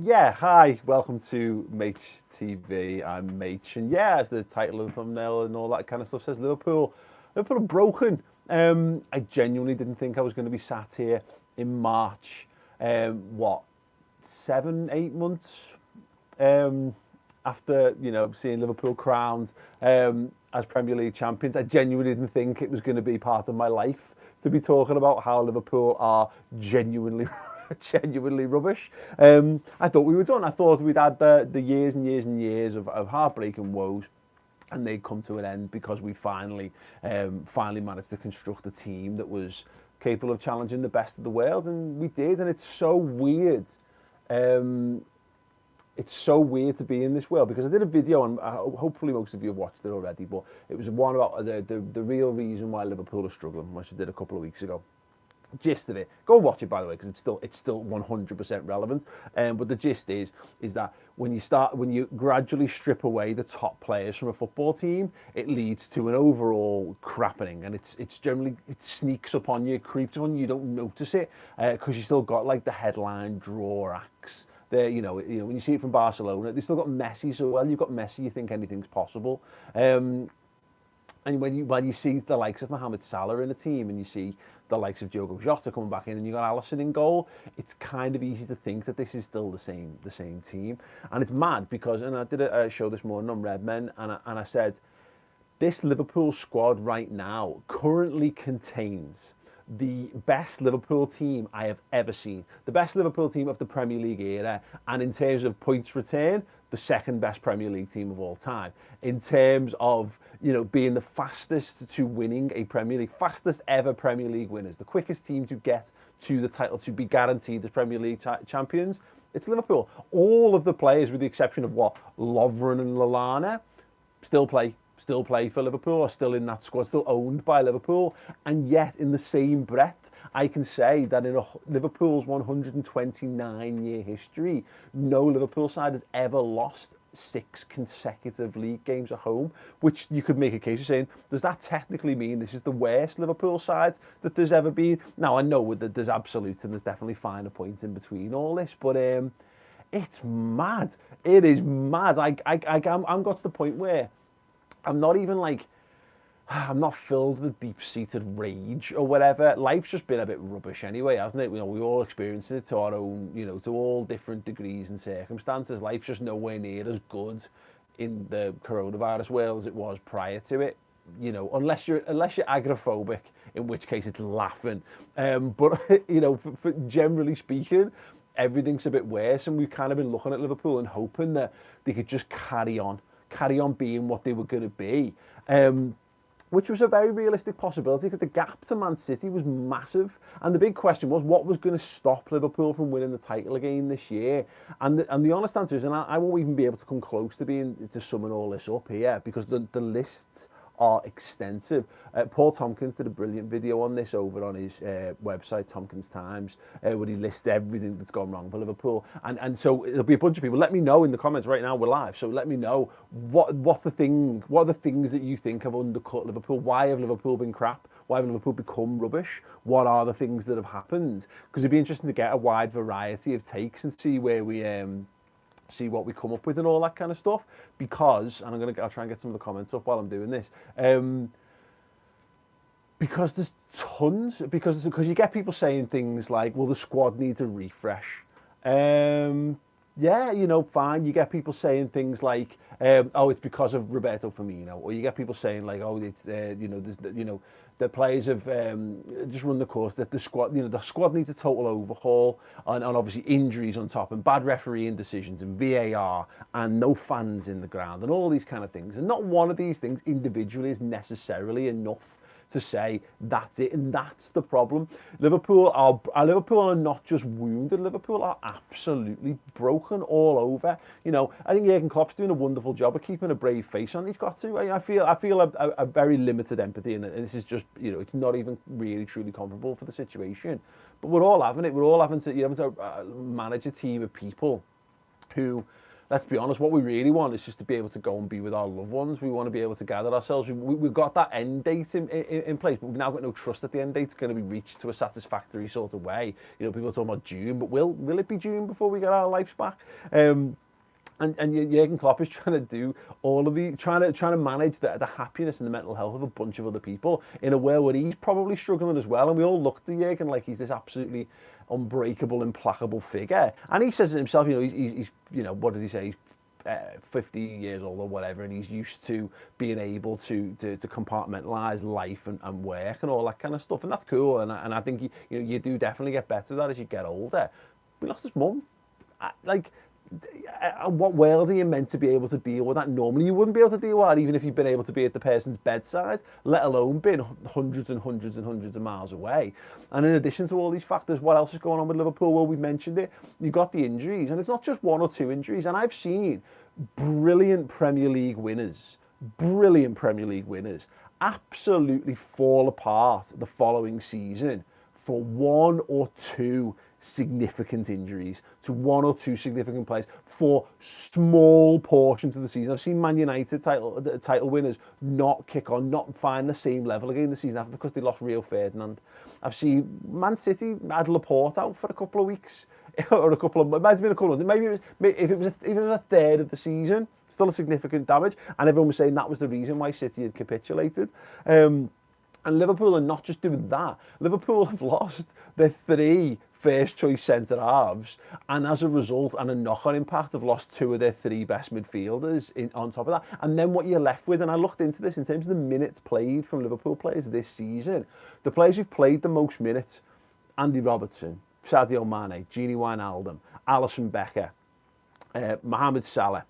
Yeah, hi, welcome to Maych TV. I'm Maych, and yeah, as the title of the thumbnail and all that kind of stuff says, Liverpool are broken. I genuinely didn't think I was going to be sat here in March, what, 7, 8 months um, after seeing Liverpool crowned as Premier League champions. I genuinely didn't think it was going to be part of my life to be talking about how Liverpool are genuinely genuinely rubbish. I thought we were done. I thought we'd had the years and years and years of heartbreak and woes, and they'd come to an end because we finally managed to construct a team that was capable of challenging the best of the world, and we did. And um, it's so weird to be in this world, because I did a video, and hopefully most of you have watched it already, but it was one about the real reason why Liverpool are struggling, which I did a couple of weeks ago. Gist of it, go watch it, by the way, because it's still 100% relevant. But the gist is that when you gradually strip away the top players from a football team, it leads to an overall crappening, and it's generally, it sneaks up on you, it creeps on you, you don't notice it, because you still got like the headline draw acts there. When you see it from Barcelona, they've still got Messi. So while you've got Messi, you think anything's possible. And when you see the likes of Mohamed Salah in a team, and you see the likes of Diogo Jota coming back in, and you got Alisson in goal, it's kind of easy to think that this is still the same team. And it's mad because, and I did a show this morning on Redmen, and I said this Liverpool squad right now currently contains the best Liverpool team I have ever seen. The best Liverpool team of the Premier League era, and in terms of points return, the second best Premier League team of all time. In terms of, being the fastest to winning a Premier League, fastest ever Premier League winners, the quickest team to get to the title, to be guaranteed as Premier League champions, it's Liverpool. All of the players, with the exception of Lovren and Lallana, still play for Liverpool, are still in that squad, still owned by Liverpool. And yet, in the same breath, I can say that in Liverpool's 129-year history, no Liverpool side has ever lost 6 consecutive league games at home, which you could make a case of saying, does that technically mean this is the worst Liverpool side that there's ever been? Now, I know that there's absolutes and there's definitely finer points in between all this, but it's mad. It is mad. I'm got to the point where I'm not even like, I'm not filled with deep-seated rage or whatever. Life's just been a bit rubbish anyway, hasn't it? We all experience it to our own, to all different degrees and circumstances. Life's just nowhere near as good in the coronavirus world as it was prior to it. Unless you're agoraphobic, in which case it's laughing. But for generally speaking, everything's a bit worse, and we've kind of been looking at Liverpool and hoping that they could just carry on being what they were going to be. Which was a very realistic possibility, because the gap to Man City was massive. And the big question was, what was going to stop Liverpool from winning the title again this year? And the honest answer is, and I won't even be able to come close to summing all this up here, because the lists are extensive. Paul Tompkins did a brilliant video on this over on his website, Tompkins Times, where he lists everything that's gone wrong for Liverpool. And so there'll be a bunch of people. Let me know in the comments right now. We're live, so let me know what are the things that you think have undercut Liverpool. Why have Liverpool been crap? Why have Liverpool become rubbish? What are the things that have happened? Because it'd be interesting to get a wide variety of takes and see where we see what we come up with and all that kind of stuff. Because, and I'll try and get some of the comments up while I'm doing this. Because there's tons, because you get people saying things like, well, the squad needs a refresh. Yeah, fine. You get people saying things like, oh, it's because of Roberto Firmino, or you get people saying like, oh, it's the players have just run the course, that the squad needs a total overhaul, and obviously injuries on top, and bad refereeing decisions, and VAR, and no fans in the ground, and all these kind of things. And not one of these things individually is necessarily enough to say that's it, and that's the problem. Liverpool are not just wounded. Liverpool are absolutely broken all over. I think Jurgen Klopp's doing a wonderful job of keeping a brave face on. He's got to. I feel a very limited empathy, and this is just, it's not even really truly comparable for the situation. But we're all having it. We're all having to manage a team of people who let's be honest, what we really want is just to be able to go and be with our loved ones. We want to be able to gather ourselves. We've got that end date in place, but we've now got no trust that the end date's going to be reached to a satisfactory sort of way. You know, people are talking about June, but will it be June before we get our lives back? And Jurgen Klopp is trying to do all of the trying to manage the happiness and the mental health of a bunch of other people in a world where he's probably struggling as well. And we all look to Jurgen like he's this absolutely unbreakable, implacable figure. And he says it himself. You know, he's you know, what did he say? He's 50 years old or whatever, and he's used to being able to compartmentalise life and work and all that kind of stuff. And that's cool. And I think you do definitely get better at that as you get older. We lost his mum. Like, what world are you meant to be able to deal with that? Normally you wouldn't be able to deal with that, even if you've been able to be at the person's bedside, let alone been hundreds and hundreds and hundreds of miles away. And in addition to all these factors, what else is going on with Liverpool? Well, we mentioned it. You've got the injuries, and it's not just one or two injuries. And I've seen brilliant Premier League winners absolutely fall apart the following season for one or two significant injuries to one or two significant players for small portions of the season. I've seen Man United title winners not kick on, not find the same level again the season after because they lost Rio Ferdinand. I've seen Man City had Laporte out for a couple of weeks or it might have been a couple of months. Maybe if it was a third of the season, still a significant damage, and everyone was saying that was the reason why City had capitulated. And Liverpool are not just doing that. Liverpool have lost their three first choice centre halves, and as a result, and a knock-on impact, have lost two of their three best midfielders on top of that. And then what you're left with, and I looked into this in terms of the minutes played from Liverpool players this season, the players who've played the most minutes: Andy Robertson, Sadio Mane, Gini Wijnaldum, Alisson Becker, Mohamed Salah.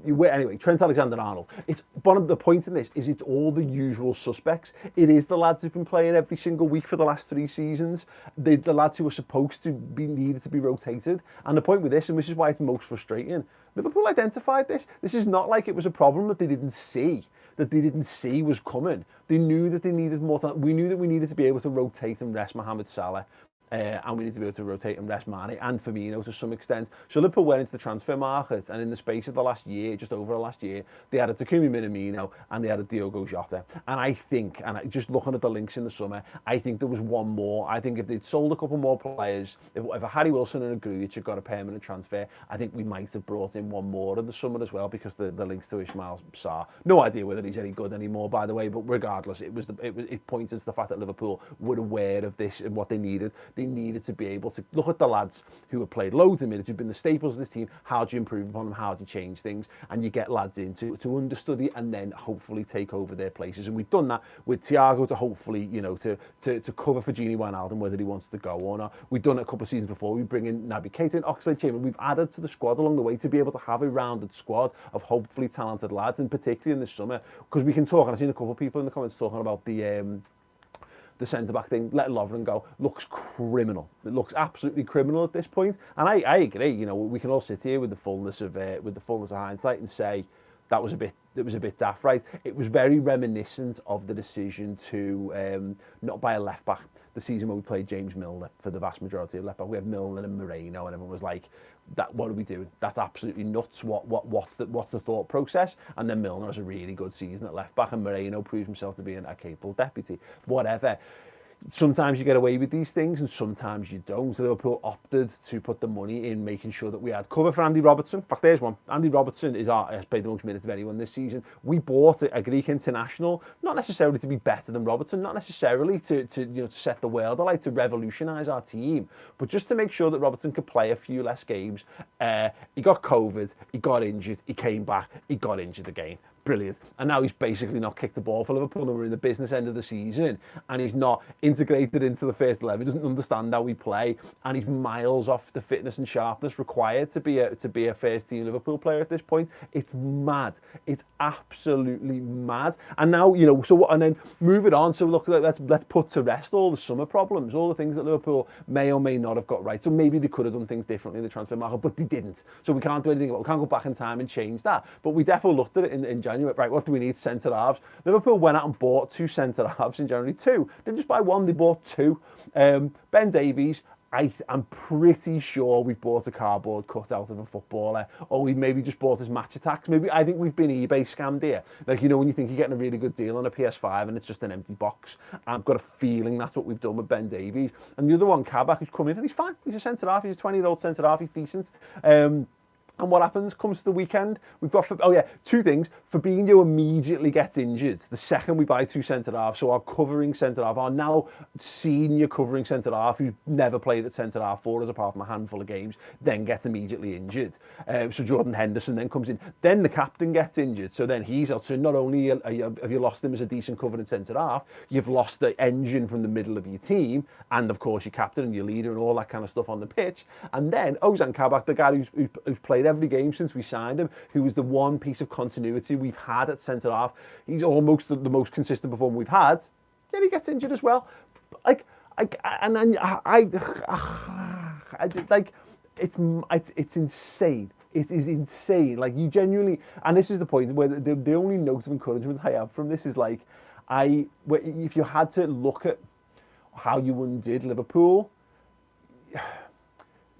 Anyway, Trent Alexander-Arnold. It's one of the point in this is it's all the usual suspects. It is the lads who've been playing every single week for the last 3 seasons. The lads who are supposed to be needed to be rotated. And the point with this, and this is why it's most frustrating, Liverpool identified this. This is not like it was a problem that they didn't see. That they didn't see was coming. They knew that they needed more time. We knew that we needed to be able to rotate and rest Mohamed Salah. And we need to be able to rotate and rest Mané and Firmino to some extent. So Liverpool went into the transfer market, and in the space of the last year, just over the last year, they had a Takumi Minamino and they had a Diogo Jota. And I think, just looking at the links in the summer, I think there was one more. I think if they'd sold a couple more players, if Harry Wilson and a Grujic had got a permanent transfer, I think we might have brought in one more in the summer as well, because the links to Ismail Sarr. No idea whether he's any good anymore, by the way, but regardless, it pointed to the fact that Liverpool were aware of this and what they needed. They needed to be able to look at the lads who have played loads of minutes, who've been the staples of this team. How do you improve upon them? How do you change things? And you get lads in to understudy and then hopefully take over their places. And we've done that with Thiago to hopefully, to cover for Gini Wijnaldum, whether he wants to go or not. We've done it a couple of seasons before. We bring in Naby Keita and Oxlade-Chamberlain. We've added to the squad along the way to be able to have a rounded squad of hopefully talented lads, and particularly in the summer, because we can talk, and I've seen a couple of people in the comments talking about the centre-back thing, letting Lovren go, looks criminal. It looks absolutely criminal at this point. And I agree, we can all sit here with the fullness of hindsight and say it was a bit daft, right? It was very reminiscent of the decision to not buy a left-back the season when we played James Milner for the vast majority of left-back. We had Milner and Moreno, and everyone was like, what are we doing? That's absolutely nuts. What's the thought process? And then Milner has a really good season at left back, and Moreno proves himself to be a capable deputy. Whatever. Sometimes you get away with these things and sometimes you don't. So Liverpool opted to put the money in making sure that we had cover for Andy Robertson. In fact, there's one. Andy Robertson has played the most minutes of anyone this season. We bought a Greek international, not necessarily to be better than Robertson, not necessarily to set the world alight, to revolutionise our team, but just to make sure that Robertson could play a few less games. He got COVID, he got injured, he came back, he got injured again. Brilliant. And now he's basically not kicked the ball for Liverpool, and we're in the business end of the season, and he's not integrated into the first 11. He doesn't understand how we play, and he's miles off the fitness and sharpness required to be a first team Liverpool player at this point. It's mad. It's absolutely mad. And now, and then move it on. So look, let's put to rest all the summer problems, all the things that Liverpool may or may not have got right. So maybe they could have done things differently in the transfer market, but they didn't. So we can't do anything about it. We can't go back in time and change that. But we definitely looked at it in January. Right, what do we need? Centre halves. Liverpool went out and bought 2 centre halves in January. 2. Didn't just buy one, they bought 2. Ben Davies, I'm pretty sure we've bought a cardboard cutout of a footballer, or we maybe just bought his match attacks. Maybe I think we've been eBay scammed here. Like, you know, when you think you're getting a really good deal on a PS5 and it's just an empty box. I've got a feeling that's what we've done with Ben Davies. And the other one, Kabak, who's come in and he's fine. He's a centre half. He's a 20-year-old centre half. He's decent. And what happens comes to the weekend? We've got, two things. Fabinho immediately gets injured the second we buy two centre-halves. So our covering centre-half, our now senior covering centre-half, who's never played at centre-half for us apart from a handful of games, then gets immediately injured. So Jordan Henderson then comes in. Then the captain gets injured. So then he's out. So not only have you lost him as a decent covering centre-half, you've lost the engine from the middle of your team, and of course your captain and your leader and all that kind of stuff on the pitch. And then Ozan Kabak, the guy who's played every game since we signed him, who was the one piece of continuity we've had at centre half. He's almost the most consistent performer we've had. Then he gets injured as well. Like, it's insane. It is insane. Like, you genuinely, and this is the point where the only note of encouragement I have from this is like, if you had to look at how you undid Liverpool,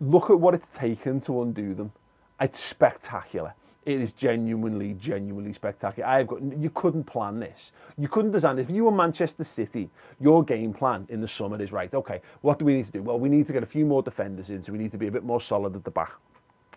look at what it's taken to undo them. It's spectacular. It is genuinely spectacular. You couldn't plan this. You couldn't design it. If you were Manchester City, your game plan in the summer is, right, okay, what do we need to do? Well, we need to get a few more defenders in, so we need to be a bit more solid at the back.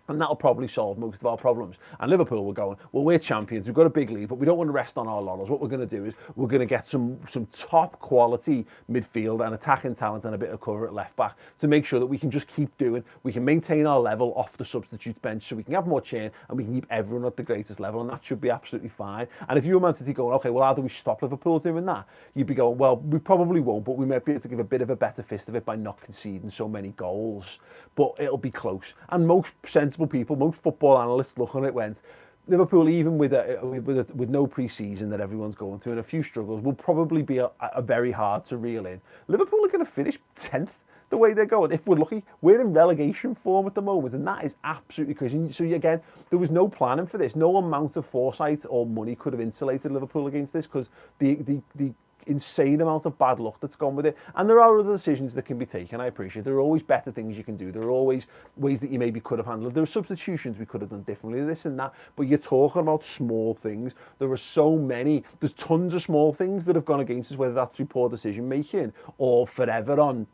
And that'll probably solve most of our problems. And Liverpool were going, well, we're champions, we've got a big lead, but we don't want to rest on our laurels. What we're going to do is we're going to get some top quality midfield and attacking talent and a bit of cover at left back to make sure that we can just keep doing, we can maintain our level off the substitute bench so we can have more churn and we can keep everyone at the greatest level, and that should be absolutely fine. And if you were Man City going, okay, well, how do we stop Liverpool doing that? You'd be going, well, we probably won't, but we might be able to give a bit of a better fist of it by not conceding so many goals. But it'll be close. And most sensible people, most football analysts looking at it went, Liverpool, even with no pre-season that everyone's going through and a few struggles, will probably be a very hard to reel in. Liverpool are going to finish 10th the way they're going. If we're lucky, we're in relegation form at the moment, and that is absolutely crazy. So again, there was no planning for this. No amount of foresight or money could have insulated Liverpool against this, because the insane amount of bad luck that's gone with it. And there are other decisions that can be taken, I appreciate. There are always better things you can do. There are always ways that you maybe could have handled. There are substitutions we could have done differently, this and that. But you're talking about small things. There are so many. There's tons of small things that have gone against us, whether that's through poor decision making or forever on,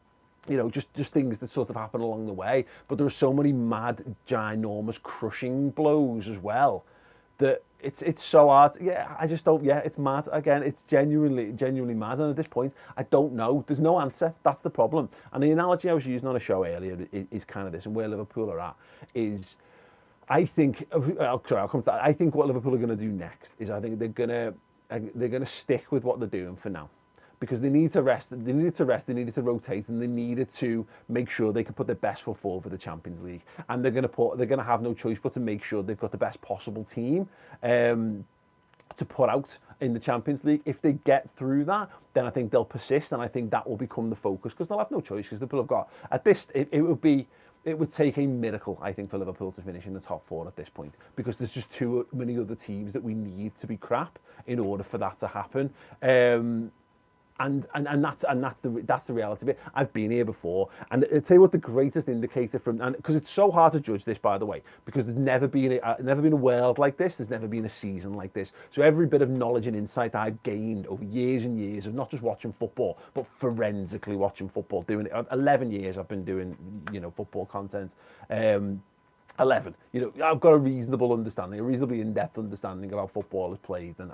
you know, just things that sort of happen along the way. But there are so many mad, ginormous, crushing blows as well that it's so hard. Yeah, I just don't. Yeah, it's mad. Again, it's genuinely mad. And at this point, I don't know. There's no answer. That's the problem. And the analogy I was using on a show earlier is kind of this, and where Liverpool are at is, I think. I'll come to that. I think what Liverpool are going to do next is, I think they're gonna stick with what they're doing for now, because they need to rest. They needed to rotate, and they needed to make sure they can put their best foot forward for the Champions League. And they're going to have no choice but to make sure they've got the best possible team to put out in the Champions League. If they get through that, then I think they'll persist, and I think that will become the focus, because they'll have no choice, because Liverpool have got at this. It would take a miracle, I think, for Liverpool to finish in the top four at this point, because there's just too many other teams that we need to be crap in order for that to happen. And that's the reality of it. I've been here before, and I'll tell you what the greatest indicator from, and because it's so hard to judge this, by the way, because there's never been a world like this, there's never been a season like this. So every bit of knowledge and insight I've gained over years and years of not just watching football, but forensically watching football, doing it. 11 years I've been doing, football content. 11. I've got a reasonable understanding, a reasonably in-depth understanding of how football is played and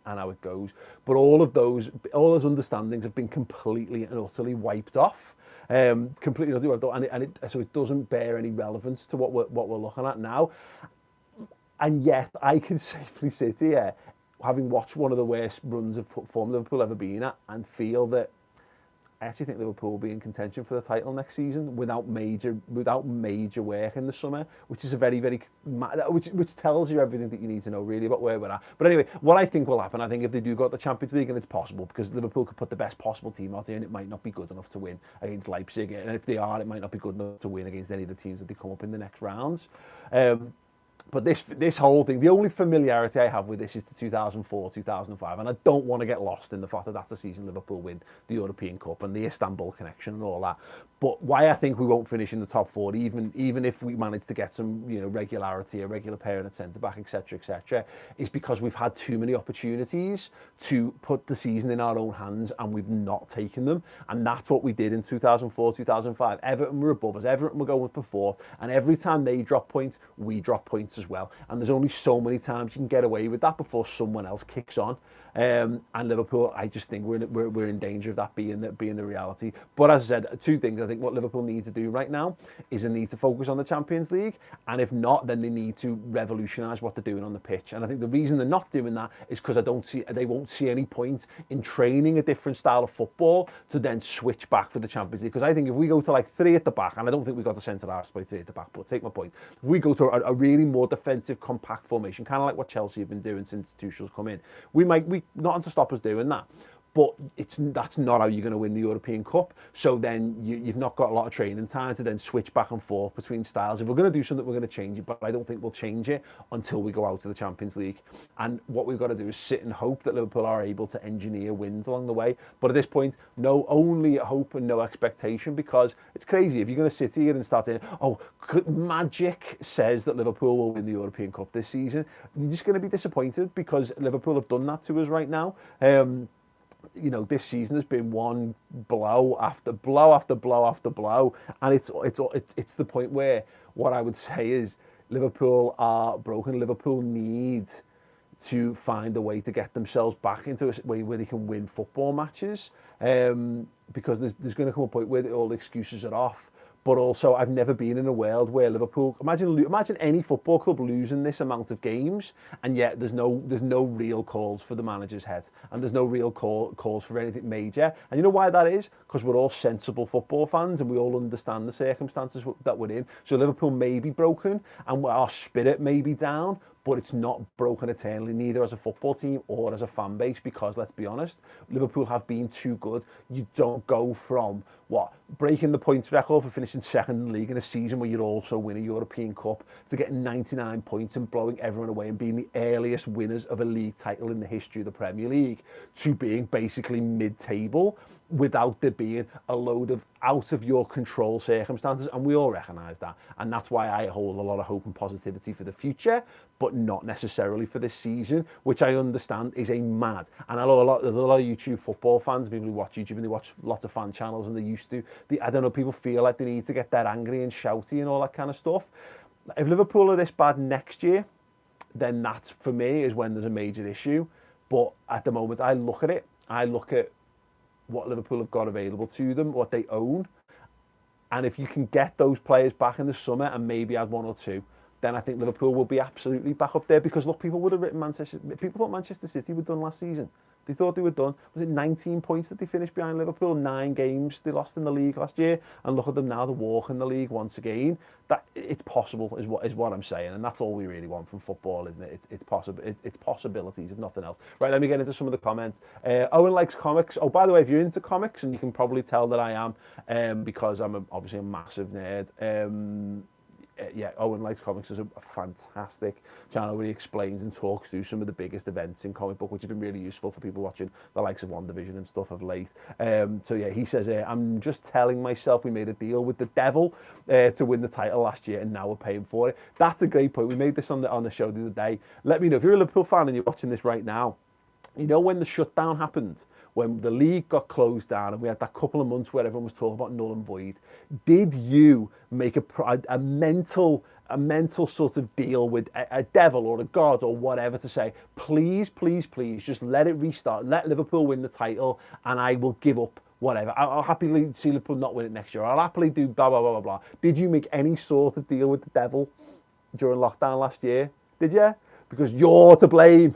how it goes. But all those understandings have been completely and utterly wiped off. Completely and utterly, so it doesn't bear any relevance to what we're looking at now. And yet, I can safely sit here, having watched one of the worst runs of form Liverpool ever been at, and feel that I actually think Liverpool will be in contention for the title next season without major work in the summer, which is which tells you everything that you need to know really about where we're at. But anyway, what I think will happen, I think if they do go to the Champions League, and it's possible, because Liverpool could put the best possible team out there, and it might not be good enough to win against Leipzig, and if they are, it might not be good enough to win against any of the teams that they come up in the next rounds. But this whole thing, the only familiarity I have with this is the 2004, 2005, and I don't want to get lost in the fact that that's the season Liverpool win the European Cup and the Istanbul connection and all that. But why I think we won't finish in the top four, even if we manage to get some regularity, a regular pair at centre back, etc., is because we've had too many opportunities to put the season in our own hands and we've not taken them. And that's what we did in 2004, 2005. Everton were above us. Everton were going for fourth, and every time they drop points, we drop points as well. And there's only so many times you can get away with that before someone else kicks on. And Liverpool, I just think we're in danger of that being the reality. But as I said, two things. I think what Liverpool need to do right now is they need to focus on the Champions League, and if not, then they need to revolutionise what they're doing on the pitch. And I think the reason they're not doing that is because they won't see any point in training a different style of football to then switch back for the Champions League. Because I think if we go to like three at the back, and I don't think we got the centre halves to play three at the back, but take my point. If we go to a really more defensive, compact formation, kind of like what Chelsea have been doing since Tuchel's come in, we not to stop us doing that. But that's not how you're going to win the European Cup. So then you've not got a lot of training time to then switch back and forth between styles. If we're going to do something, we're going to change it. But I don't think we'll change it until we go out to the Champions League. And what we've got to do is sit and hope that Liverpool are able to engineer wins along the way. But at this point, only hope and no expectation, because it's crazy. If you're going to sit here and start saying, magic says that Liverpool will win the European Cup this season, you're just going to be disappointed, because Liverpool have done that to us right now. This season has been one blow after blow after blow after blow, and it's the point where what I would say is Liverpool are broken. Liverpool need to find a way to get themselves back into a way where they can win football matches, because there's going to come a point where all the excuses are off. But also, I've never been in a world where Liverpool, imagine any football club losing this amount of games, and yet there's no real calls for the manager's head, and there's no real calls for anything major. And you know why that is? Because we're all sensible football fans, and we all understand the circumstances that we're in. So Liverpool may be broken, and our spirit may be down, but it's not broken eternally, neither as a football team or as a fan base, because let's be honest, Liverpool have been too good. You don't go from breaking the points record for finishing second in the league in a season where you'd also win a European Cup, to getting 99 points and blowing everyone away and being the earliest winners of a league title in the history of the Premier League, to being basically mid-table without there being a load of out of your control circumstances. And we all recognise that, and that's why I hold a lot of hope and positivity for the future, but not necessarily for this season, which I understand is a mad. And I know there's a lot of YouTube football fans, people who watch YouTube and they watch lots of fan channels, and they used to, I don't know, people feel like they need to get that angry and shouty and all that kind of stuff. If Liverpool are this bad next year, then that for me is when there's a major issue. But at the moment, I look at what Liverpool have got available to them, what they own, and if you can get those players back in the summer and maybe add one or two, then I think Liverpool will be absolutely back up there. Because look, people thought Manchester City were done last season. They thought they were done. Was it 19 points that they finished behind Liverpool? 9 games they lost in the league last year, and look at them now, they're walking the league once again. That it's possible is what I'm saying, and that's all we really want from football, isn't it? It's possible. It's possibilities, if nothing else. Right, let me get into some of the comments. Owen likes comics. Oh, by the way, if you're into comics, and you can probably tell that I am, because I'm obviously a massive nerd. Owen Likes Comics is a fantastic channel where he explains and talks through some of the biggest events in comic book, which has been really useful for people watching the likes of One Division and stuff of late. He says, I'm just telling myself we made a deal with the devil to win the title last year, and now we're paying for it. That's a great point. We made this on the show the other day. Let me know if you're a Liverpool fan and you're watching this right now. You know, when the shutdown happened, when the league got closed down and we had that couple of months where everyone was talking about null and void, did you make a mental sort of deal with a devil or a god or whatever to say, please, please, please, just let it restart, let Liverpool win the title, and I will give up whatever. I'll happily see Liverpool not win it next year. I'll happily do blah, blah, blah, blah, blah. Did you make any sort of deal with the devil during lockdown last year? Did you? Because you're to blame.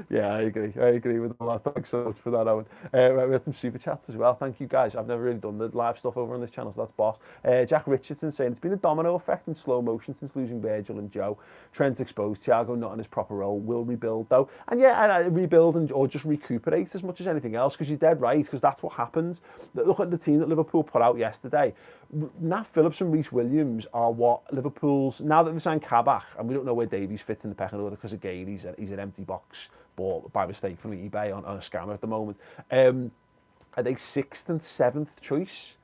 Yeah, I agree with all that. Thanks so much for that, Owen. Right, we had some super chats as well. Thank you, guys. I've never really done the live stuff over on this channel, so that's boss. Jack Richardson saying, it's been a domino effect in slow motion since losing Virgil and Joe. Trent's exposed. Thiago not in his proper role. Will rebuild, though. And rebuild or just recuperate as much as anything else, because you're dead right, because that's what happens. Look at the team that Liverpool put out yesterday. Nat Phillips and Reece Williams are what Liverpool's, now that they've signed Kabak, and we don't know where Davies fits in the pecking order because again he's an empty box bought by mistake from eBay on a scammer at the moment. Are they 6th and 7th choice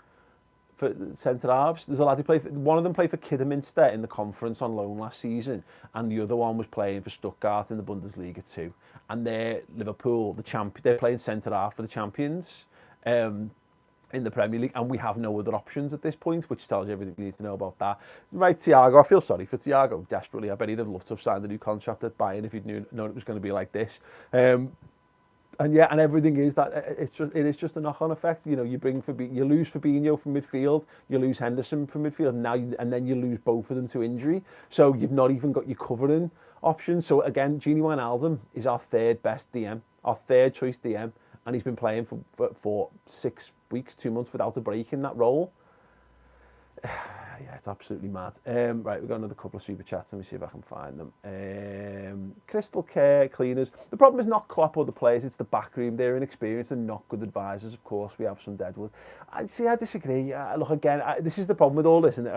for centre halves? There's a lad who played one of them played for Kidderminster in the conference on loan last season, and the other one was playing for Stuttgart in the Bundesliga too. And they're Liverpool, the champion. They're playing centre half for the champions in the Premier League, and we have no other options at this point, which tells you everything you need to know about that. Right, Thiago, I feel sorry for Thiago desperately. I bet he'd have loved to have signed a new contract at Bayern if he'd known it was going to be like this. And yeah, and everything is that it is just a knock-on effect. You know, you lose Fabinho from midfield, you lose Henderson from midfield, and then you lose both of them to injury. So you've not even got your covering options. So again, Gini Wijnaldum is our third best DM, our third choice DM, and he's been playing for 6 weeks, 2 months without a break in that role. Yeah, it's absolutely mad. Right, we've got another couple of super chats. Let me see if I can find them. Crystal Care Cleaners. The problem is not Klopp or the players, it's the back room. They're inexperienced and not good advisors. Of course, we have some deadwood. I disagree. Look, again, this is the problem with all this. And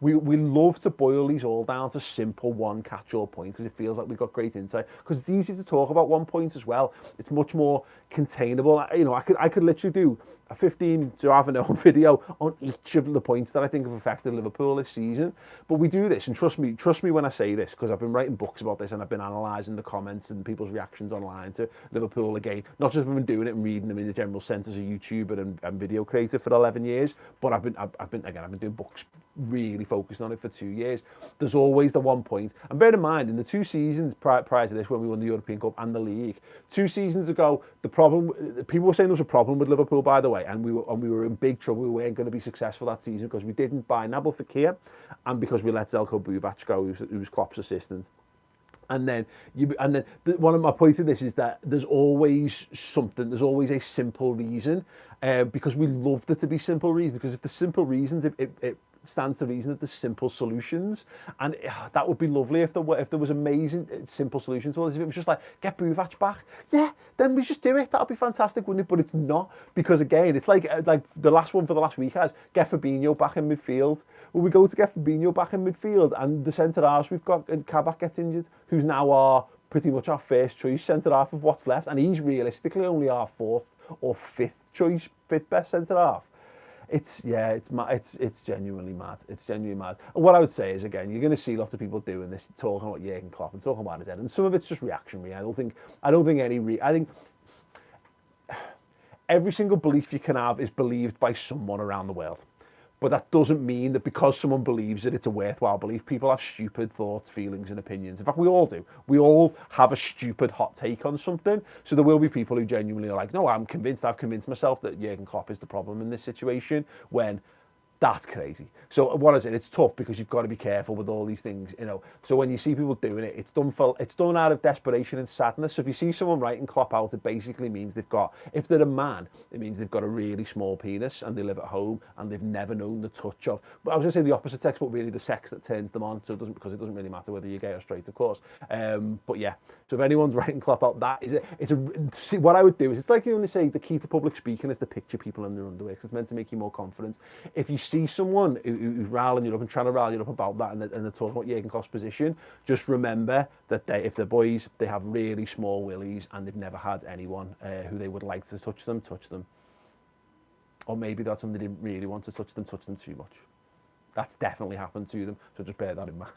we love to boil these all down to simple one catch-all point because it feels like we've got great insight. Because it's easy to talk about one point as well. It's much more containable. You know, I could literally do a 15 to half an hour video on each of the points that I think have affected Liverpool this season. But we do this, and trust me when I say this, because I've been writing books about this and I've been analysing the comments and people's reactions online to Liverpool again. Not just I've been doing it and reading them in the general sense as a YouTuber and video creator for 11 years, but I've been doing books really focused on it for 2 years. There's always the one point, and bear in mind, in the 2 seasons prior to this, when we won the European Cup and the league, 2 seasons ago, people were saying there was a problem with Liverpool, by the way, and we were in big trouble. We weren't going to be successful that season because we didn't buy Nabil Fekir, and because we let Zeljko Buvac go, who was Klopp's assistant. And then one of my points of this is that there's always something, there's always a simple reason, because we love there to be simple reasons. Because if the simple reasons, it stands to reason that there's simple solutions, and that would be lovely if there was amazing simple solutions to all this. If it was just like, get Buvac back, yeah, then we just do it. That'd be fantastic, wouldn't it? But it's not, because again, it's like the last one for the last week has get Fabinho back in midfield. Well, we go to get Fabinho back in midfield, and the centre halves we've got, and Kabak gets injured, who's now pretty much our first choice centre half of what's left, and he's realistically only our 4th or 5th choice, 5th best centre half. It's genuinely mad. It's genuinely mad. And what I would say is, again, you're going to see lots of people doing this, talking about Jurgen Klopp and talking about his head, and some of it's just reactionary. I think every single belief you can have is believed by someone around the world. But that doesn't mean that because someone believes it, it's a worthwhile belief. People have stupid thoughts, feelings, and opinions. In fact, we all do. We all have a stupid hot take on something. So there will be people who genuinely are like, no, I've convinced myself that Jurgen Klopp is the problem in this situation, when that's crazy. So what I said, it's tough because you've got to be careful with all these things, you know. So when you see people doing it, it's done out of desperation and sadness. So if you see someone writing Klopp out, it basically means if they're a man, it means they've got a really small penis and they live at home and they've never known the touch of. But I was going to say the opposite sex, but really the sex that turns them on. So it doesn't really matter whether you're gay or straight, of course. But yeah. So if anyone's writing Klopp out, what I would do is, it's like you only say the key to public speaking is to picture people in their underwear, because it's meant to make you more confident. If you see someone who's riling you up and trying to rile you up about that, and they're talking about Jurgen Klopp's position, just remember that if they're boys, they have really small willies and they've never had anyone who they would like to touch them. Or maybe that's something they didn't really want to touch them too much. That's definitely happened to them, so just bear that in mind.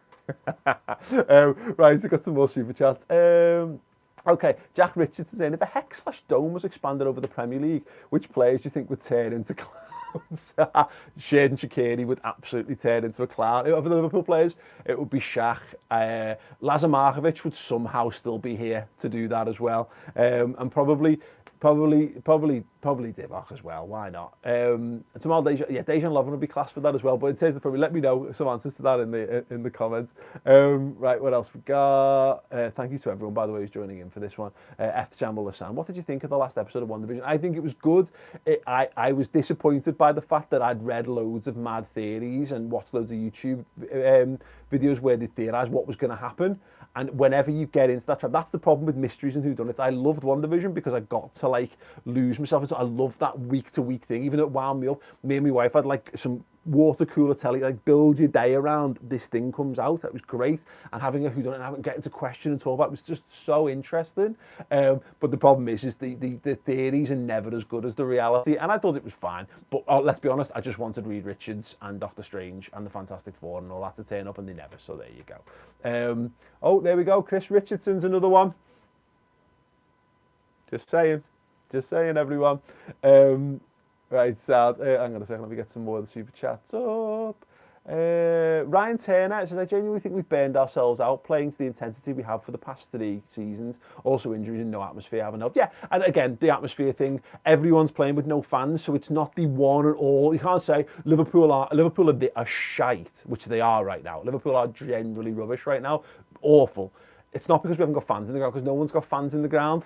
Right, we've got some more super chats. Okay, Jack Richards is saying, if a hex/dome was expanded over the Premier League, which players do you think would turn into clowns? Sheridan Shaqiri would absolutely turn into a clown. Of the Liverpool players, it would be Shaq. Lazar Markovic would somehow still be here to do that as well. And probably Divock as well. Why not? And Jamal Dejan Lovren would be classed for that as well. But in terms of probably, let me know some answers to that in the comments. Right, what else we got? Thank you to everyone, by the way, who's joining in for this one. F. Jamel Hassan, what did you think of the last episode of One Division? I think it was good. I was disappointed by the fact that I'd read loads of mad theories and watched loads of YouTube videos where they theorised what was going to happen. And whenever you get into that trap, that's the problem with mysteries and whodunits. I loved One Division because I got to lose myself. I loved that week to week thing, even though it wound me up. Me and my wife had some water cooler telly, like build your day around this thing comes out. That was great. And having a whodunit and getting to question and talk about it was just so interesting. But the problem is the theories are never as good as the reality. And I thought it was fine. But let's be honest, I just wanted Reed Richards and Doctor Strange and the Fantastic Four and all that to turn up, and they never. So there you go. Oh, there we go. Chris Richardson's another one. Just saying, everyone. Right, so hang on a second, let me get some more of the super chats up. Ryan Turner says, I genuinely think we've burned ourselves out playing to the intensity we have for the past 3 seasons. Also injuries and no atmosphere haven't helped. Yeah, and again, the atmosphere thing, everyone's playing with no fans, so it's not the one and all. You can't say Liverpool are shite, which they are right now. Liverpool are generally rubbish right now. Awful. It's not because we haven't got fans in the ground, because no one's got fans in the ground.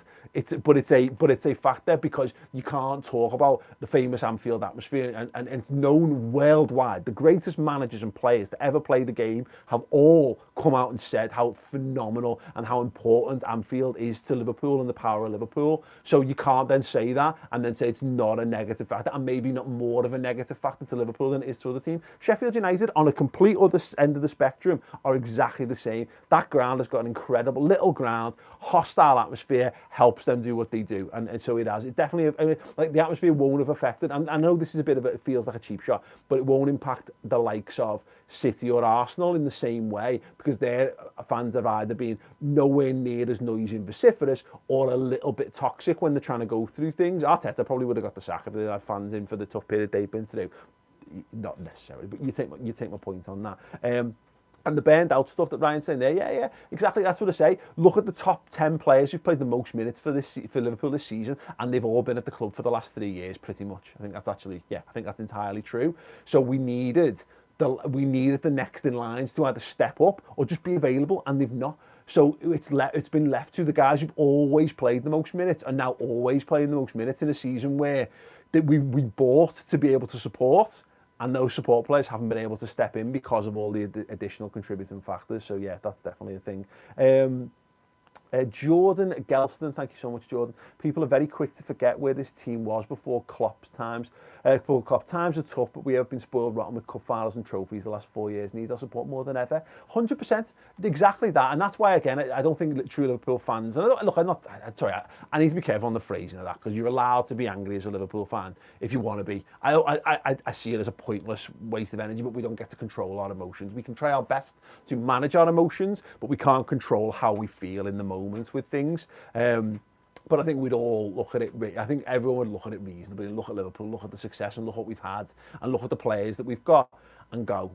But it's a factor, because you can't talk about the famous Anfield atmosphere, and it's known worldwide. The greatest managers and players to ever play the game have all come out and said how phenomenal and how important Anfield is to Liverpool and the power of Liverpool. So you can't then say that and then say it's not a negative factor, and maybe not more of a negative factor to Liverpool than it is to other teams. Sheffield United, on a complete other end of the spectrum, are exactly the same. That ground has got an incredible little ground, hostile atmosphere, helps them do what they do, and so it has. It definitely, I mean, like, the atmosphere won't have affected, and I know this is it feels like a cheap shot, but it won't impact the likes of City or Arsenal in the same way, because their fans have either been nowhere near as noisy and vociferous, or a little bit toxic when they're trying to go through things. Arteta probably would have got the sack if they had fans in for the tough period they've been through. Not necessarily, but you take my point on that. And the burned out stuff that Ryan's saying there, yeah, exactly. That's what I say. Look at the top 10 players who've played the most minutes for Liverpool this season, and they've all been at the club for the last 3 years, pretty much. I think that's entirely true. So we needed the next in lines to either step up or just be available, and they've not. So it's been left to the guys who've always played the most minutes, and now always playing the most minutes in a season where we bought to be able to support. And those support players haven't been able to step in because of all the additional contributing factors. So yeah, that's definitely a thing. Jordan Gelston, thank you so much, Jordan. People are very quick to forget where this team was before Klopp's times. Klopp times are tough, but we have been spoiled rotten with cup finals and trophies the last 4 years. Needs our support more than ever. 100%, exactly that. And that's why, again, I don't think true Liverpool fans, and look, I need to be careful on the phrasing of that, because you're allowed to be angry as a Liverpool fan if you want to be. I see it as a pointless waste of energy, but we don't get to control our emotions. We can try our best to manage our emotions, but we can't control how we feel in the moment with things. But I think we'd all look at it, I think everyone would look at it reasonably, and look at Liverpool, look at the success, and look what we've had, and look at the players that we've got, and go,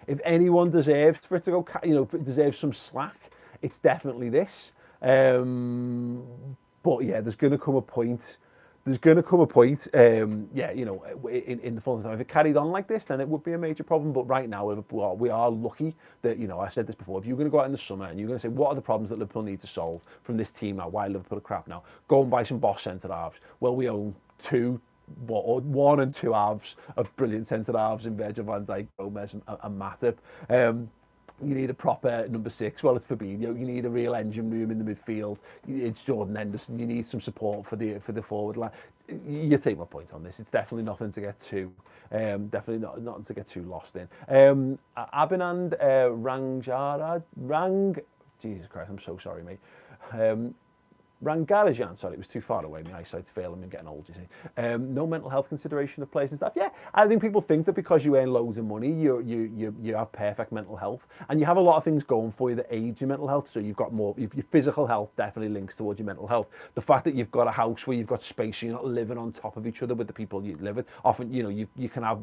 if anyone deserves for it to go, if it deserves some slack, it's definitely this. But yeah, there's going to come a point, in the fullness of time, if it carried on like this, then it would be a major problem. But right now, Liverpool we are lucky that, I said this before, if you're going to go out in the summer and you're going to say, what are the problems that Liverpool need to solve from this team now? Why Liverpool are crap now? Go and buy some boss centre-halves. Well, we own one and two halves of brilliant centre-halves in Virgil van Dijk, Gomez and Matip. You need a proper number 6. Well, it's Fabinho. You need a real engine room in the midfield. It's Jordan Henderson. You need some support for the forward line. You take my point on this. It's definitely nothing to get too, nothing to get too lost in. Abinand Jesus Christ, I'm so sorry, mate. Rangarajan, sorry, it was too far away. My eyesight's failing. I'm getting old, you see. No mental health consideration of players and stuff. Yeah, I think people think that because you earn loads of money, you have perfect mental health, and you have a lot of things going for you that aid your mental health. So you've got more. Your physical health definitely links towards your mental health. The fact that you've got a house where you've got space, so you're not living on top of each other with the people you live with. Often, you can have.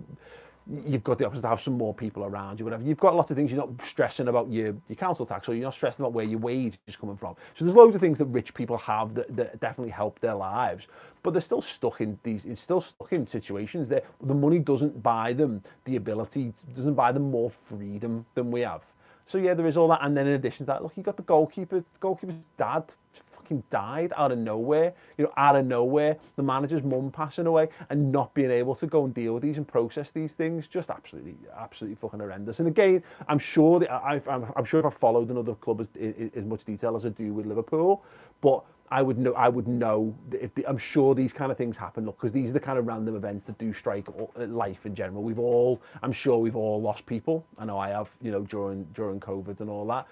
You've got the option to have some more people around you, whatever. You've got lots of things. You're not stressing about your council tax, or you're not stressing about where your wage is coming from. So there's loads of things that rich people have that definitely help their lives, but they're still stuck in situations that the money doesn't buy them the ability, doesn't buy them more freedom than we have. So yeah, there is all that, and then in addition to that, look, you got the goalkeeper's dad fucking died out of nowhere. Out of nowhere, the manager's mum passing away and not being able to go and deal with these and process these things, just absolutely fucking horrendous. And again, I'm sure if I followed another club as much detail as I do with Liverpool, but I would know if I'm sure these kind of things happen. Look, because these are the kind of random events that do strike life in general. I'm sure we've all lost people. I know I have, during COVID and all that.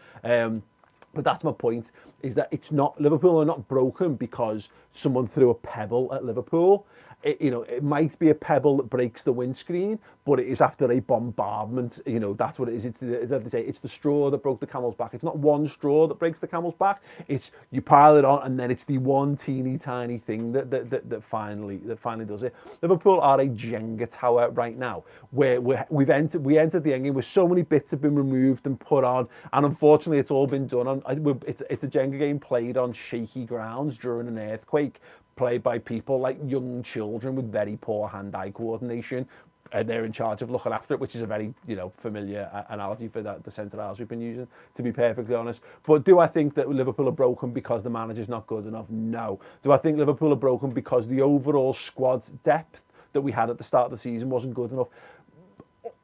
But that's my point, is that Liverpool are not broken because someone threw a pebble at Liverpool. It might be a pebble that breaks the windscreen, but it is after a bombardment. That's what it is. It's as they say, it's the straw that broke the camel's back. It's not one straw that breaks the camel's back. It's you pile it on, and then it's the one teeny tiny thing that finally does it. Liverpool are a Jenga tower right now, where we entered the end game where so many bits have been removed and put on, and unfortunately, it's all been done on. It's a Jenga game played on shaky grounds during an earthquake, played by people like young children with very poor hand-eye coordination. They're in charge of looking after it, which is a very, familiar analogy for the centre halves we've been using, to be perfectly honest. But do I think that Liverpool are broken because the manager's not good enough? No. Do I think Liverpool are broken because the overall squad depth that we had at the start of the season wasn't good enough?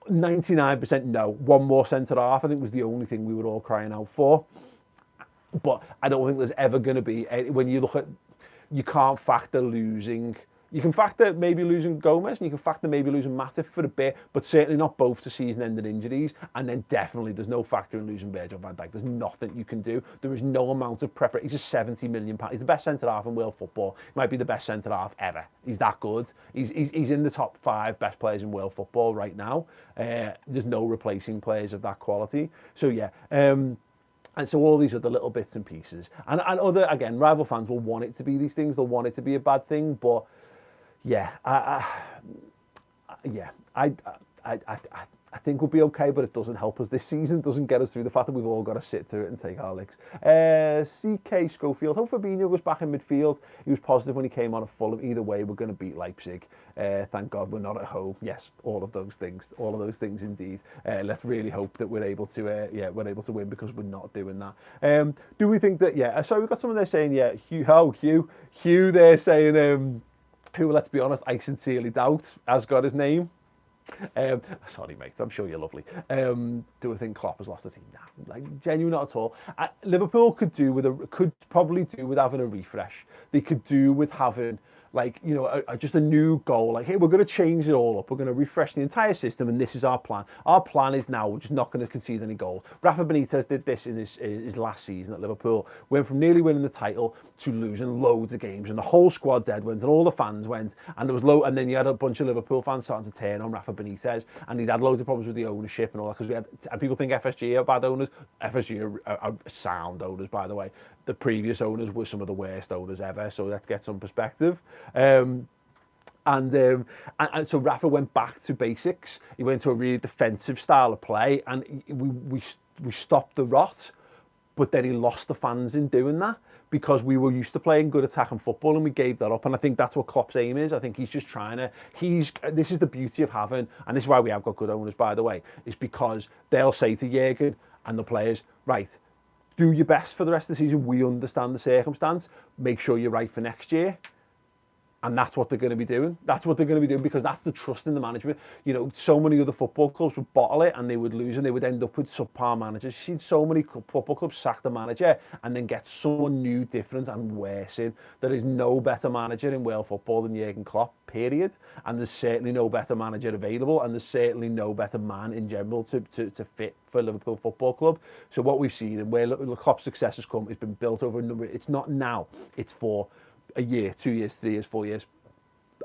99% no. One more centre half, I think, was the only thing we were all crying out for. But I don't think there's ever going to be, when you look at, you can't factor losing. You can factor maybe losing Gomez, and you can factor maybe losing Matip for a bit, but certainly not both to season-ending injuries. And then definitely there's no factor in losing Virgil van Dijk. There's nothing you can do. There is no amount of preparation. He's a £70 million. He's the best centre-half in world football. He might be the best centre-half ever. He's that good. He's in the top 5 best players in world football right now. There's no replacing players of that quality. So yeah. And so all these other little bits and pieces. And other, again, rival fans will want it to be these things. They'll want it to be a bad thing. But yeah, I think we'll be okay, but it doesn't help us this season. Doesn't get us through the fact that we've all got to sit through it and take our licks. CK Schofield, hope Fabinho was back in midfield. He was positive when he came on at Fulham. Either way, we're going to beat Leipzig. Thank God we're not at home. Yes, all of those things indeed. Let's really hope that we're able to win, because we're not doing that. Do we think that? Yeah. So we've got someone there saying, yeah, Hugh. They're saying, who, let's be honest, I sincerely doubt has got his name. Sorry, mate. I'm sure you're lovely. Do I think Klopp has lost the team? Nah, genuinely not at all. Liverpool could probably do with having a refresh. They could do with having just a new goal. Like, hey, we're going to change it all up. We're going to refresh the entire system, and this is our plan. Our plan is now we're just not going to concede any goals. Rafa Benitez did this in his last season at Liverpool. Went from nearly winning the title to losing loads of games, and the whole squad's head went, and all the fans went, and there was and then you had a bunch of Liverpool fans starting to turn on Rafa Benitez, and he'd had loads of problems with the ownership and all that, because and people think FSG are bad owners. FSG are sound owners, by the way. The previous owners were some of the worst owners ever, so let's get some perspective. And so Rafa went back to basics. He went to a really defensive style of play, and we stopped the rot, but then he lost the fans in doing that, because we were used to playing good attacking football, and we gave that up. And I think that's what Klopp's aim is. I think he's just trying to, this is the beauty of having, and this is why we have got good owners, by the way, is because they'll say to Jürgen and the players, right, do your best for the rest of the season. We understand the circumstance. Make sure you're right for next year. And that's what they're going to be doing. Because that's the trust in the management. So many other football clubs would bottle it and they would lose, and they would end up with subpar managers. You've seen so many football clubs sack the manager and then get someone new, different and worse in. There is no better manager in world football than Jürgen Klopp, period. And there's certainly no better manager available, and there's certainly no better man in general to fit for Liverpool Football Club. So what we've seen, and where Klopp's success has come, has been built over a number. It's not now. It's for a year, 2 years, 3 years, 4 years.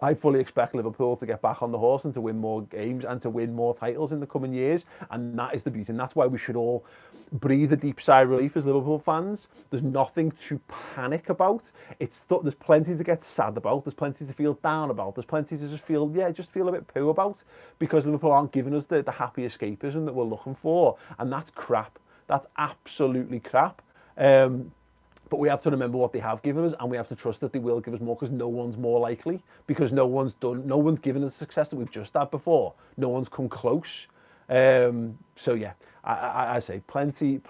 I fully expect Liverpool to get back on the horse and to win more games and to win more titles in the coming years. And that is the beauty. And that's why we should all breathe a deep sigh of relief as Liverpool fans. There's nothing to panic about. There's plenty to get sad about. There's plenty to feel down about. There's plenty to just feel a bit poo about, because Liverpool aren't giving us the happy escapism that we're looking for. And that's crap. That's absolutely crap. But we have to remember what they have given us, and we have to trust that they will give us more, because no one's more likely, because no one's given us the success that we've just had before. No one's come close. So yeah, I say plenty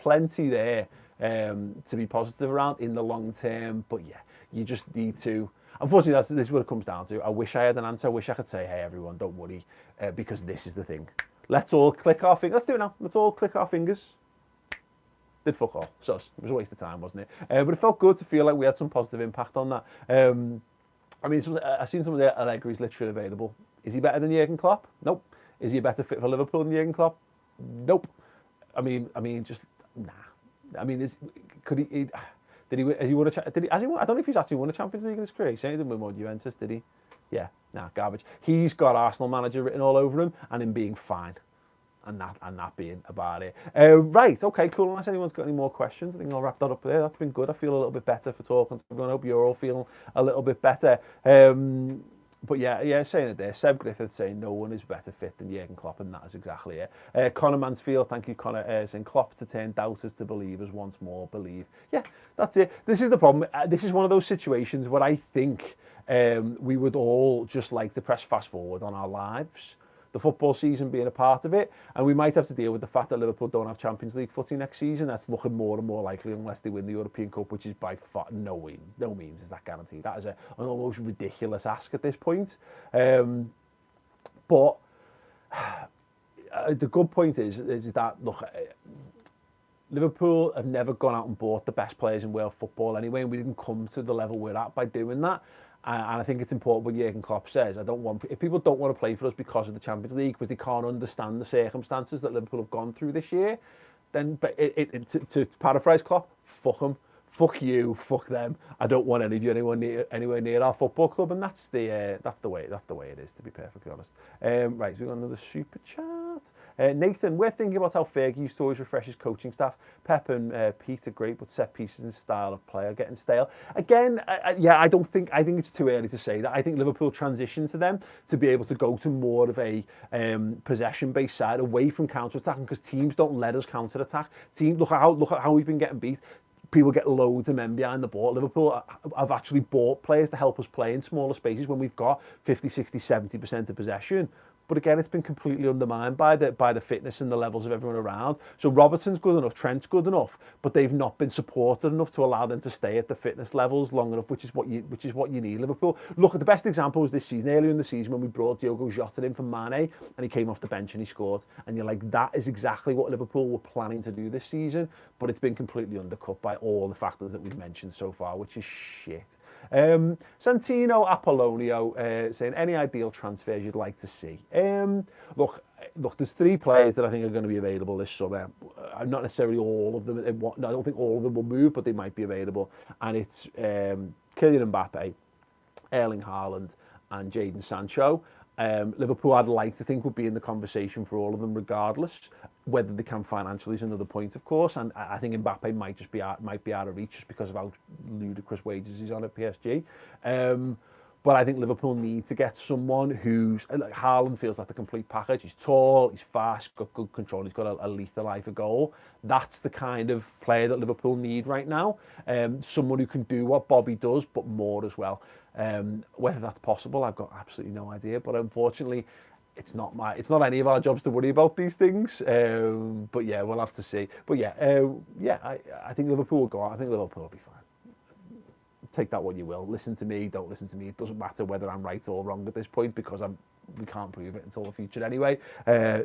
there to be positive around in the long term. But yeah, you just need to. Unfortunately, this is what it comes down to. I wish I had an answer. I wish I could say, hey everyone, don't worry, because this is the thing. Let's all click our fingers. Let's do it now. Let's all click our fingers. Did fuck all. So it was a waste of time, wasn't it? But it felt good to feel like we had some positive impact on that. I mean, I've seen some of the Allegri's literally available. Is he better than Jurgen Klopp? Nope. Is he a better fit for Liverpool than Jurgen Klopp? Nope. I mean, just nah. I mean, could he? Did he? Has he won a? Did he? Has he won, I don't know if he's actually won a Champions League in his career. He didn't win more Juventus, did he? Yeah. Nah, garbage. He's got Arsenal manager written all over him, and him being fine. And that being about it. Right, okay, cool. Unless anyone's got any more questions, I think I'll wrap that up there. That's been good. I feel a little bit better for talking to everyone. I hope you're all feeling a little bit better. But yeah, saying it there. Seb Griffith saying no one is better fit than Jurgen Klopp, and that is exactly it. Connor Mansfield, thank you, Connor, saying Klopp to turn doubters to believers once more. Believe. Yeah, that's it. This is the problem. This is one of those situations where I think we would all just like to press fast forward on our lives. The football season being a part of it, and we might have to deal with the fact that Liverpool don't have Champions League footy next season. That's looking more and more likely unless they win the European Cup, which is by far no means is that guaranteed. That is an almost ridiculous ask at this point. But the good point is that look, Liverpool have never gone out and bought the best players in world football anyway, and we didn't come to the level we're at by doing that. And I think it's important what Jurgen Klopp says. If people don't want to play for us because of the Champions League, because they can't understand the circumstances that Liverpool have gone through this year, then to paraphrase Klopp, fuck them, fuck you, fuck them. I don't want any of you anywhere near our football club, and that's the way it is, to be perfectly honest. Right, so we've got another super chat. Nathan, we're thinking about how Fergie used to always refresh his coaching staff. Pep and Pete are great, but set pieces and style of play are getting stale. Again, I think it's too early to say that. I think Liverpool transitioned to them to be able to go to more of a possession-based side, away from counter-attacking, because teams don't let us counter-attack. Look at how we've been getting beat. People get loads of men behind the ball. Liverpool have actually bought players to help us play in smaller spaces when we've got 50, 60, 70% of possession. But again, it's been completely undermined by the fitness and the levels of everyone around. So Robertson's good enough, Trent's good enough, but they've not been supported enough to allow them to stay at the fitness levels long enough, which is what you need. Liverpool. Look, the best example was this season, earlier in the season, when we brought Diogo Jota in from Mané, and he came off the bench and he scored. And you're like, that is exactly what Liverpool were planning to do this season, but it's been completely undercut by all the factors that we've mentioned so far, which is shit. Santino Apollonio saying, any ideal transfers you'd like to see? Look, there's 3 players that I think are going to be available this summer. Not necessarily all of them. I don't think all of them will move, but they might be available. And it's Kylian Mbappe, Erling Haaland, and Jadon Sancho. Liverpool, I'd like to think, would be in the conversation for all of them, regardless. Whether they can financially is another point, of course. And I think Mbappe might be out of reach just because of how ludicrous wages he's on at PSG. But I think Liverpool need to get someone who's like Haaland feels like the complete package. He's tall, he's fast, got good control, he's got a lethal eye for goal. That's the kind of player that Liverpool need right now. Someone who can do what Bobby does, but more as well. Whether that's possible, I've got absolutely no idea. But unfortunately, it's not any of our jobs to worry about these things. But yeah, we'll have to see. But yeah, I think Liverpool will go out. I think Liverpool will be fine. Take that what you will. Listen to me, don't listen to me. It doesn't matter whether I'm right or wrong at this point, because we can't prove it until the future anyway.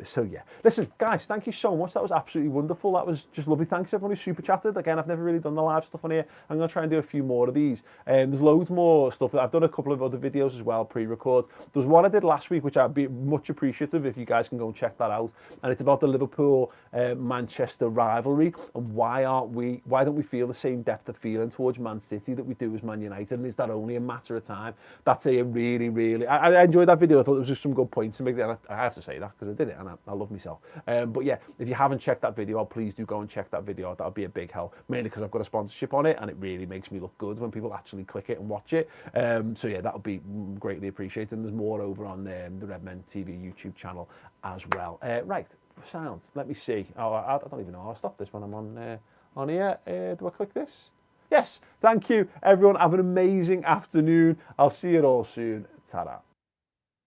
So yeah. Listen, guys, thank you so much. That was absolutely wonderful. That was just lovely. Thanks everyone who super chatted. Again, I've never really done the live stuff on here. I'm going to try and do a few more of these. There's loads more stuff. I've done a couple of other videos as well, pre-record. There was one I did last week, which I'd be much appreciative if you guys can go and check that out. And it's about the Liverpool Manchester rivalry, and why don't we feel the same depth of feeling towards Man City that we do as Man United, and is that only a matter of time? That's a really I enjoyed that video. I thought there was just some good points to make there. I have to say that because I did it and I love myself. But yeah, if you haven't checked that video out, please do go and check that video out. That would be a big help, mainly because I've got a sponsorship on it and it really makes me look good when people actually click it and watch it. So yeah, that would be greatly appreciated. And there's more over on the Redmen TV YouTube channel as well. Right, sounds. Let me see. Oh, I don't even know how I stop this when I'm on here. Do I click this? Yes, thank you everyone. Have an amazing afternoon. I'll see you all soon. Ta-da.